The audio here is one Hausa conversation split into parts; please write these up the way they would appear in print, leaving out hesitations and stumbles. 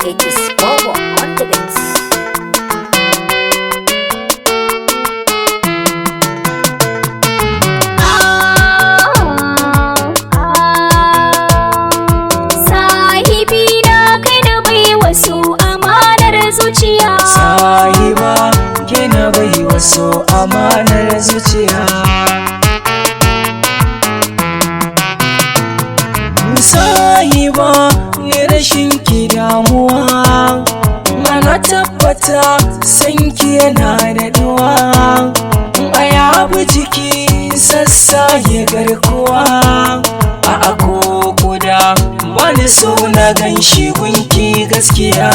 It is Bobo on the beats. Sahiba ke na bai wasu amanar zuciya. Sahiba ne rashin ki damuwa, mana tabbata san ki yana da duwa. A yabi jiki sassa ya garkuwa, a ako guda wani so na ganshi gunki gaskiya.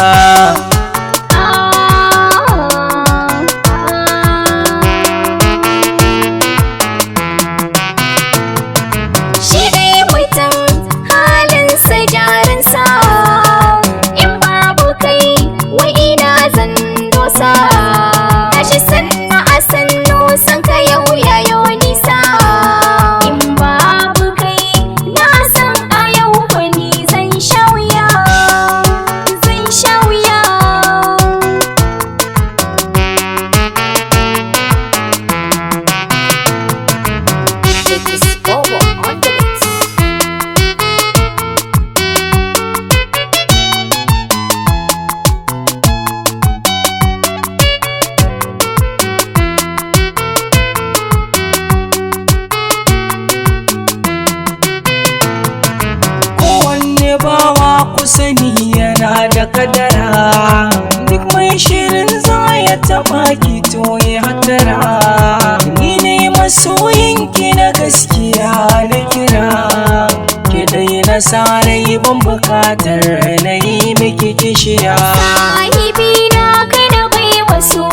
Tashi sannu a sannu san ka yau yayo nisa. In babu kai na san a yau wani zan sha wuya, zan sha wuya. It is Bobo on the beats. Bawa ku sani yana da kadara, duk mai shirin za ya taɓa ki to ya hatara. Ni ne masoyinki na gaskiya na kira, ki dai na sarai ban bukatar na yi miki kishiya. Sahibi na kai na bai wasu